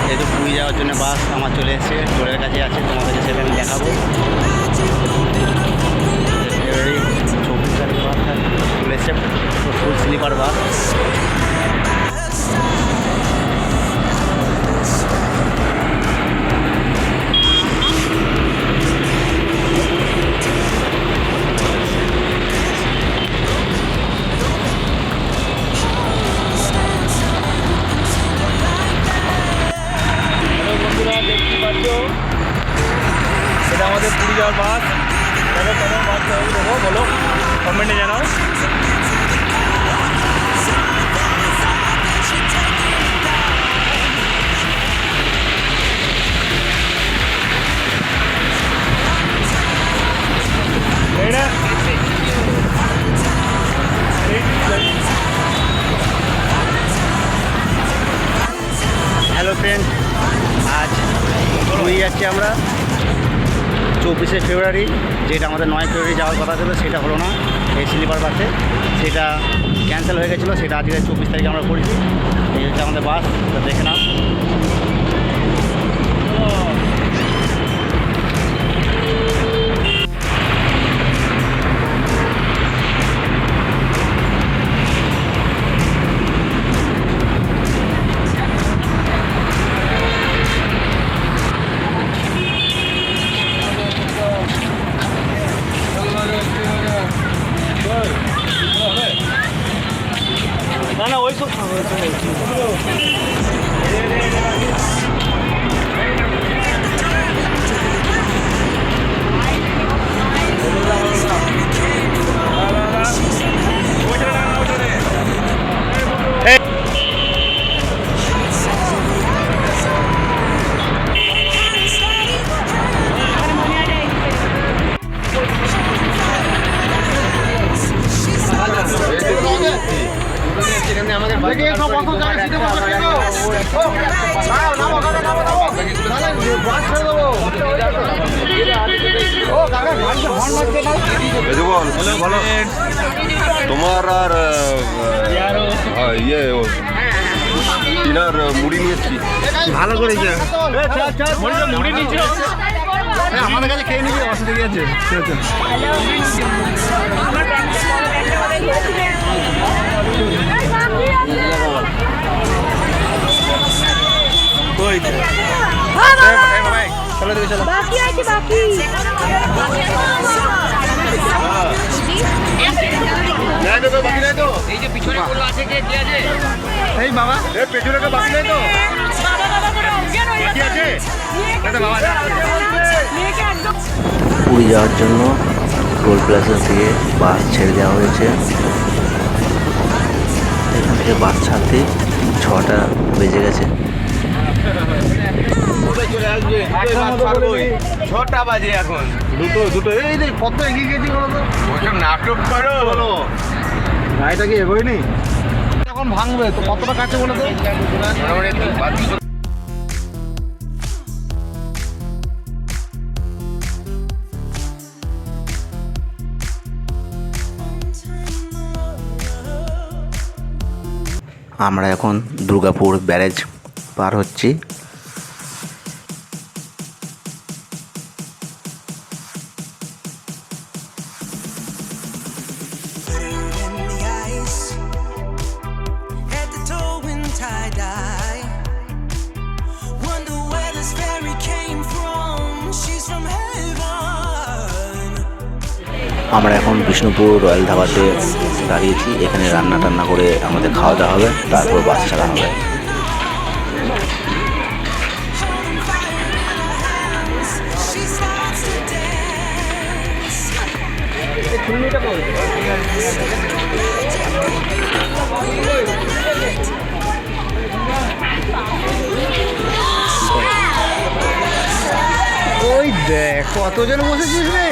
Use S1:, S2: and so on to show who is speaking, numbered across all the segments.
S1: যেহেতু পুরী যাওয়ার জন্য বাস আমার চলে এসেছে, টোলের কাছে আছে, তোমাদেরকে সেটা আমি দেখাবো। ফেব্রুয়ারি 24 তারিখ বাস চলে এসেছে, ফুল স্লিপার বাস।
S2: এটা আমাদের পুরী যাওয়ার বাস। কেমন বাস দেখো, বলো কমেন্টে জানাও।
S1: হ্যালো ফ্রেন্ড, আজ পুরী যাচ্ছি আমরা 24শে ফেব্রুয়ারি। যেটা আমাদের 9 ফেব্রুয়ারি যাওয়ার কথা ছিল সেটা হলো না, এই স্লিপার বাসে সেটা ক্যান্সেল হয়ে গেছিলো। সেটা আজকে 24 তারিখে আমরা করেছি। এই হচ্ছে আমাদের বাস, তো দেখে নাও।
S2: না না, ওই সব
S3: তোমার আর ইয়ে ডিনার মুড়ি নিয়েছি।
S1: ভালো করেছে,
S2: মুড়ি নিচ্ছিল
S1: আমাদের কাছে খেয়ে নিবি, অসুবিধা আছে।
S4: বাকি আছে বাকি
S2: এই যে পিছনে গুলো আছে যে কি আছে
S1: এই বাবা,
S3: পেছনে তো বাকি নেই তো,
S1: কি আছে?
S5: পুরী যাওয়ার জন্য টোল প্লাজা থেকে বাস ছেড়ে দেওয়া হয়েছে। এখান থেকে বাস ছাড়তে 6টা বেজে গেছে।
S2: চলে আসবে 6টা বাজে এখন।
S1: দুটো এই যে কত এগিয়ে গেছি বলো তো।
S2: ওসব নাটক করো বলো,
S1: গাড়িটা কি এগোয় নি, এখন ভাঙবে তো। কতটা কাছে বলো তো।
S5: আমরা এখন দুর্গাপুর ব্যারেজ পার হচ্ছি। আমরা এখন বিষ্ণুপুর রয়্যাল ধাবাতে দাঁড়িয়েছি। এখানে রান্না টান্না করে আমাদের খাওয়া দাওয়া হবে, তারপর বাস ছাড়া হবে।
S1: ওই দেখ কতজন বসেছিস রে।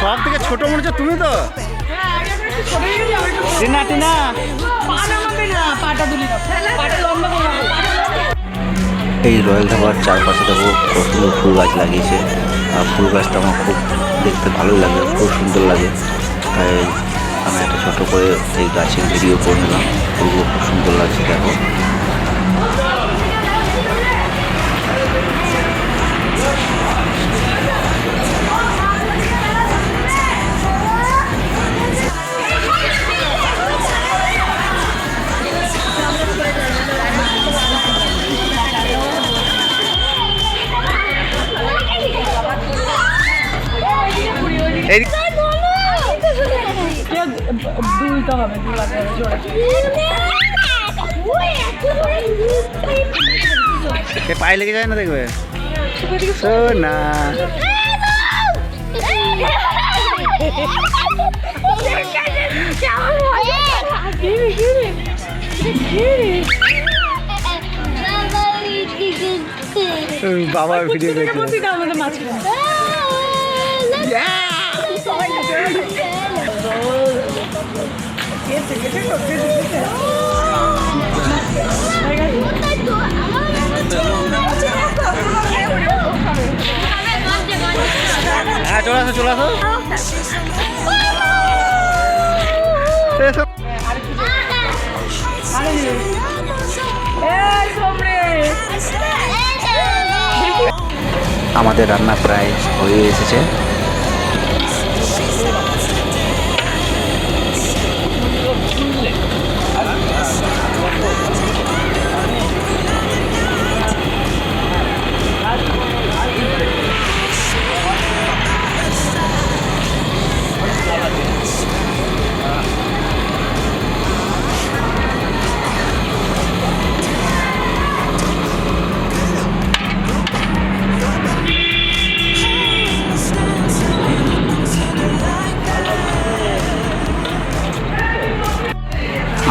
S1: সব থেকে ছোট মনে হচ্ছে তুমি তো। টিনা টিনা
S5: এই রয়্যাল ধাবার চারপাশে দেখো কত সুন্দর ফুল গাছ লাগিয়েছে। আর ফুল গাছটা আমার খুব দেখতে ভালোই লাগে, খুব সুন্দর লাগে, তাই আমি ছোট করে এই গাছের ভিডিও করে নিলাম। ফুলগুলো খুব সুন্দর লাগছে দেখো।
S1: এই
S4: দুলতে হবে, দুলাতে হবে জোরে।
S1: পায়ে লেগে যায় না দেখবে না। বাবার ভিডিও দেখে
S4: আমাদের মাঝখানে
S1: হ্যাঁ চলে আসো চলে আসো।
S5: আমাদের রান্না প্রায় হয়ে এসেছে।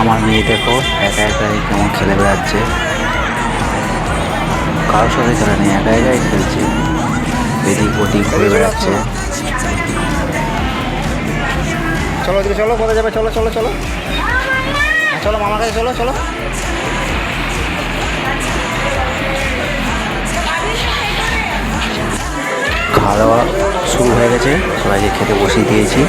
S5: আমার মেয়ে দেখো একা একাই কেমন খেলে বেড়াচ্ছে, কারোর সাথে খেলে নেই, একা একাই খেলছে, এদিক ওদিক ঘুরে বেড়াচ্ছে।
S1: চলো ওদিকে চলো, কোথায় যাবে? চলো চলো চলো চলো মামার কাছে চলো চলো।
S5: খাওয়া দাওয়া শুরু হয়ে গেছে, সবাইকে খেতে বসিয়ে দিয়েছি।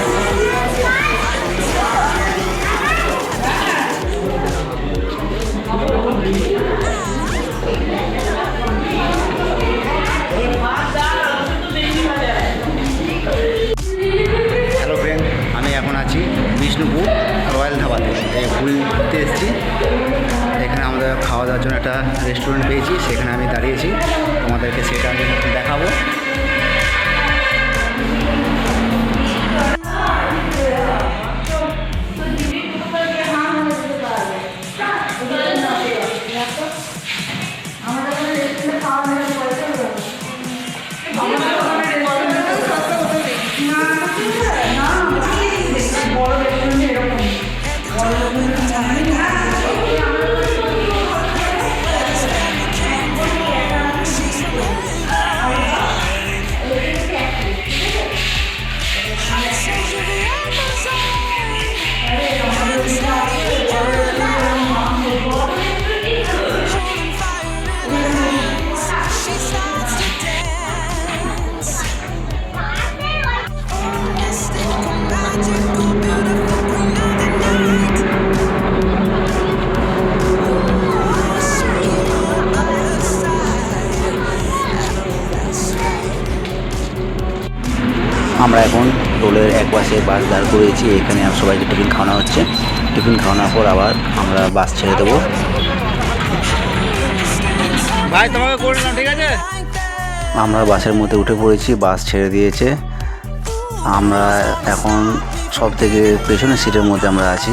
S1: হ্যালো ফ্রেন্ড, আমি এখন আছি বিষ্ণুপুর রয়্যাল ধাবাতে। এই ঘুরতে এসেছি। এখানে আমাদের খাওয়া দাওয়ার জন্য একটা রেস্টুরেন্ট পেয়েছি, সেখানে আমি দাঁড়িয়েছি। তোমাদেরকে সেটা আমি দেখাবো।
S5: আমরা এখন টোলের এক পাশে বাস দাঁড় করেছি। এখানে সবাইকে টিফিন খাওয়ানো হচ্ছে। টিফিন খাওয়ানোর পর আবার আমরা বাস ছেড়ে দেবো।
S1: ভাই তোমাকে করলাম, ঠিক আছে?
S5: আমরা বাসের মধ্যে উঠে পড়েছি, বাস ছেড়ে দিয়েছে। আমরা এখন সব থেকে পেছনের সিটের মধ্যে আমরা আছি।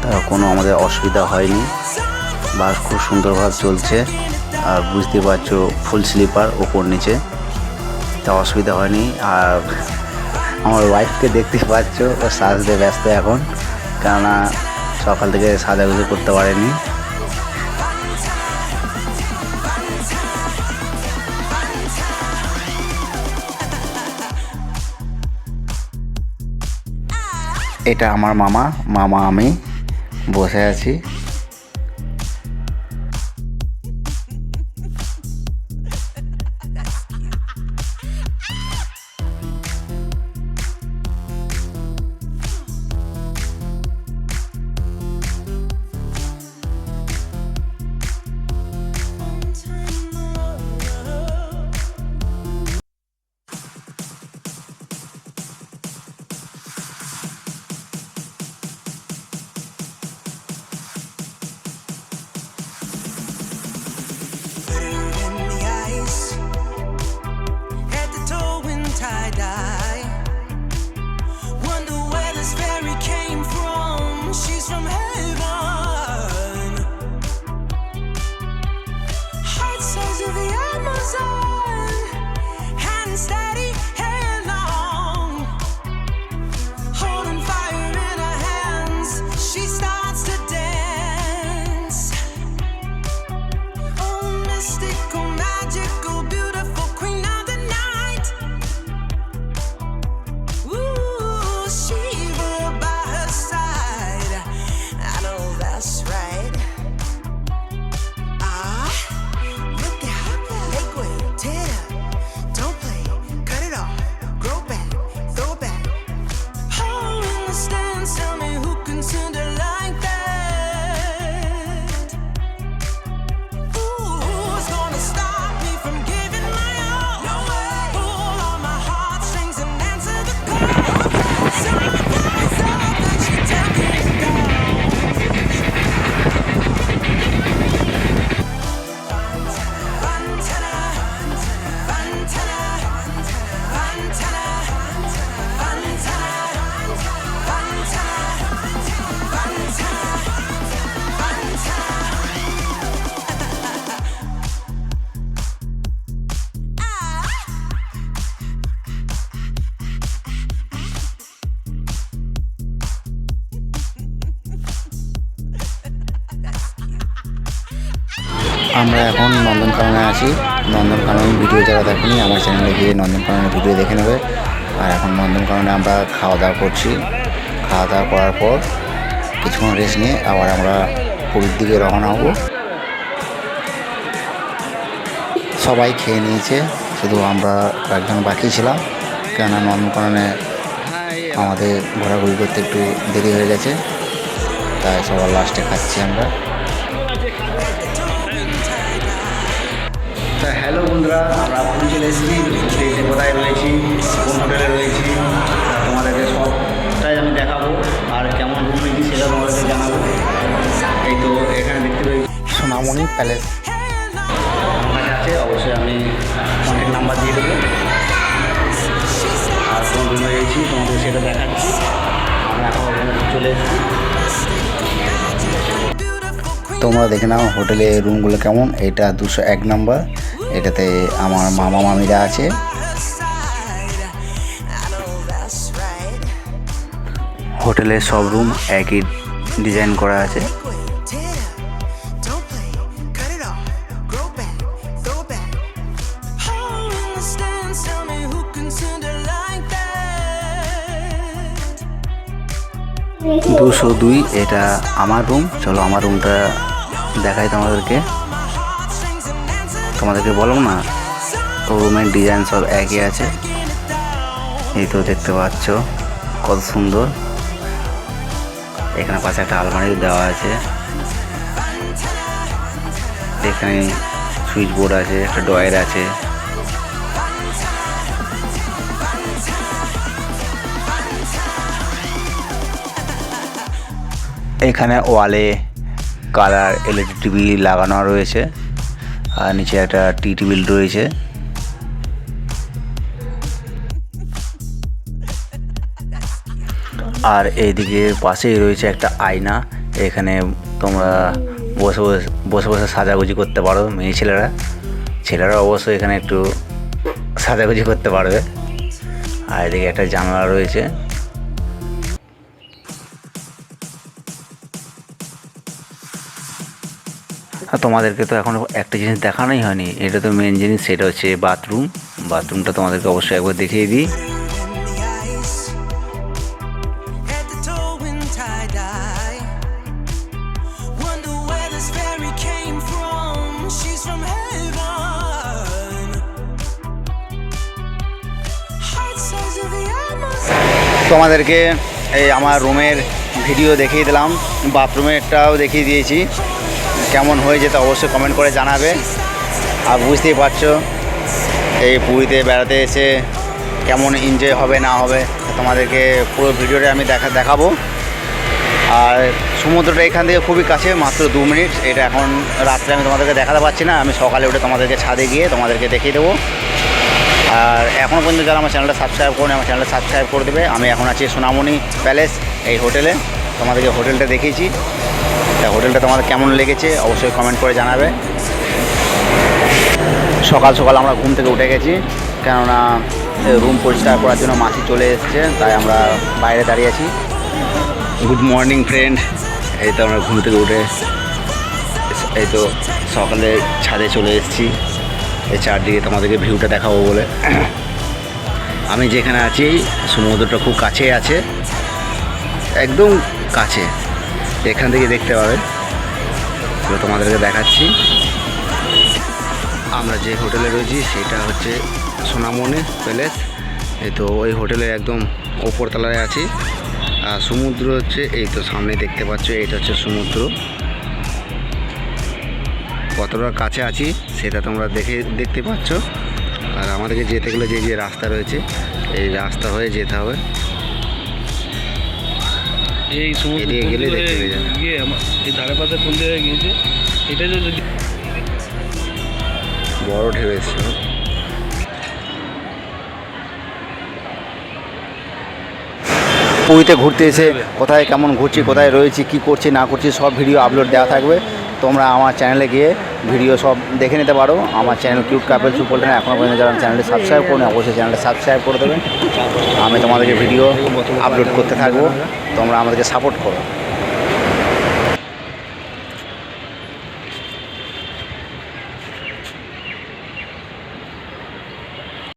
S5: তা কোনো আমাদের অসুবিধা হয়নি। বাস খুব সুন্দরভাবে চলছে। আর বুঝতে পারছো ফুল স্লিপার, ওপর নিচে, তা অসুবিধা হয়নি। আর আমার ওয়াইফকে দেখতে পাচ্ছ, ও সাজতে ব্যস্ত এখন, কেননা সকাল থেকে সাজাগুজো করতে পারেনি। এটা আমার মামা আমি বসে আছি।
S6: Twitter in the ice, head to toe in tie-dye. Wonder where this fairy came from. She's from heaven. Heart size of the Amazon, hand steady, hand long, holding fire in her hands. She starts to dance. Oh, mystical, magical, beautiful queen of the night. Ooh, Shiva by her side. I know that's right. Look at her. Make way, tear it up. Don't play, cut it off. Grow back, throw it back. Oh, in the stands, tell me who can send her like that. Ooh, who's gonna stop me from giving my all? No way. Pull on my heartstrings and answer the call. Surprise, all that she tell me no. Fantana, Fantana, Fantana, Fantana,
S5: আমরা এখন নন্দনকাননে আছি। Nandankanan video যারা দেখেনি আমার চ্যানেলে গিয়ে নন্দনকাননের video দেখে নেবে। আর এখন নন্দনকাননে আমরা খাওয়া দাওয়া করছি। খাওয়া দাওয়া করার পর কিছুক্ষণ রেস্ট নিয়ে আবার আমরা পুরীর দিকে রওনা হব। সবাই খেয়ে নিয়েছে, শুধু আমরা কয়েকজন বাকি ছিলাম, কেননা নন্দনকাননে আমাদের ঘোরাঘুরি করতে একটু দেরি হয়ে গেছে, তাই সবার লাস্টে খাচ্ছি আমরা।
S1: তা হ্যালো বন্ধুরা, আমরা পুরী চলে এসেছি। পুরীতে কোথায় রয়েছি, কোন হোটেলে রয়েছি, তোমাদেরকে সবটাই আমি দেখাবো। আর কেমন রুম রয়েছি সেটা তোমাদেরকে জানাবো। এই তো এখানে দেখতে পেয়েছি
S5: সোনামণি প্যালেস
S1: আমার কাছে আছে, অবশ্যই আমি কন্ট্যাক্ট নাম্বার দিয়ে দেবো। আর কোন রুমে রয়েছি তোমাদের সেটা দেখাচ্ছি। আমরা এখন ওখানে চলে এসেছি।
S5: তোমরা দেখে নাও হোটেলে রুমগুলো কেমন। এটা 201 নম্বর, এটাতে আমার মামা মামিরা আছে। হোটেলের সব রুম একই ডিজাইন করা আছে।
S6: Take
S5: 202 এটা আমার রুম। চলো আমার রুমটা দেখাই তোমাদেরকে। তোমাদেরকে বলবো না, রুমের ডিজাইন সব একই আছে। এই তো দেখতে পাচ্ছ কত সুন্দর। এখানে পাশে একটা আলমারি দেওয়া আছে, এখানে সুইচ বোর্ড আছে, একটা ড্রয়ার আছে। এখানে ওয়ালে কালার এলইডি টিভি লাগানো রয়েছে, আর নিচে একটা টি টেবিল রয়েছে। আর এইদিকে পাশেই রয়েছে একটা আয়না। এখানে তোমরা বসে বসে বসে সাজাগুজি করতে পারো, মেয়ে ছেলেরা অবশ্যই এখানে একটু সাজাগুজি করতে পারবে। আর এদিকে একটা জানলা রয়েছে। আর তোমাদেরকে তো এখন একটা জিনিস দেখানোই হয়নি, এটা তো মেন জিনিস, সেটা হচ্ছে বাথরুমটা তোমাদেরকে অবশ্যই একবার দেখিয়ে দিই। তোমাদেরকে এই আমার রুমের ভিডিও দেখিয়ে দিলাম, বাথরুমেরটাও দেখিয়ে দিয়েছি। কেমন হয়েছে তা অবশ্যই কমেন্ট করে জানাবে। আর বুঝতেই পারছো এই পুরীতে বেড়াতে এসে কেমন এনজয় হবে না হবে তোমাদেরকে পুরো ভিডিওটা আমি দেখাবো।
S1: আর সমুদ্রটা এখান থেকে খুবই কাছে, মাত্র 2 মিনিট। এটা এখন রাত্রে আমি তোমাদেরকে দেখাতে পারছি না, আমি সকালে উঠে তোমাদেরকে ছাদে গিয়ে তোমাদেরকে দেখিয়ে দেবো। আর এখনও পর্যন্ত যারা আমার চ্যানেলটা সাবস্ক্রাইব করেনি, আমার চ্যানেলটা সাবস্ক্রাইব করে দেবে। আমি এখন আছি সোনামণি প্যালেস এই হোটেলে, তোমাদেরকে হোটেলটা দেখিয়েছি। তা হোটেলটা তোমাদের কেমন লেগেছে অবশ্যই কমেন্ট করে জানাবে। সকাল সকাল আমরা ঘুম থেকে উঠে গেছি, কেননা রুম পরিষ্কার করার জন্য মাসি চলে এসেছে, তাই আমরা বাইরে দাঁড়িয়ে আছি। গুড মর্নিং ফ্রেন্ড, এই তো আমরা ঘুম থেকে উঠে এই তো সকালে ছাদে চলে এসেছি, এই চারদিকে তোমাদেরকে ভিউটা দেখাবো বলে। আমি যেখানে আছি সমুদ্রটা খুব কাছে আছে, একদম কাছে, এখান থেকে দেখতে পাবে। তো তোমাদেরকে দেখাচ্ছি আমরা যে হোটেলে রয়েছি সেটা হচ্ছে সোনামণি প্যালেস। এই তো ওই হোটেলের একদম ওপরতলায় আছি, আর সমুদ্র হচ্ছে এই তো সামনে দেখতে পাচ্ছ, এটা হচ্ছে সমুদ্র। কতটা কাছে আছি সেটা তোমরা দেখতে পাচ্ছ। আর আমাদেরকে যেতে গেলে যে রাস্তা রয়েছে এই রাস্তা হয়ে যেতে হবে,
S2: এই সমুদ্র
S1: এদিকে গেলে দেখতে পেয়ে যাবে।
S2: গিয়ে এই ধারে পাশে কোন জায়গায় গিয়েছে এটা যদি
S1: বড় ঢেউ এসেছিল। পুরীতে ঘুরতে এসে কোথায় কেমন ঘুরছি, কোথায় রয়েছি, কি করছি না করছি সব ভিডিও আপলোড দেওয়া থাকবে। তোমরা আমার চ্যানেলে গিয়ে ভিডিও সব দেখে নিতে পারো। আমার চ্যানেল কিউট কাপল সুপোল্টন এখনও পর্যন্ত যারা চ্যানেলটি সাবস্ক্রাইব করুন অবশ্যই চ্যানেলটা সাবস্ক্রাইব করে দেবেন। আমি তোমাদেরকে ভিডিও আপলোড করতে থাকবো, তোমরা আমাদেরকে সাপোর্ট করো।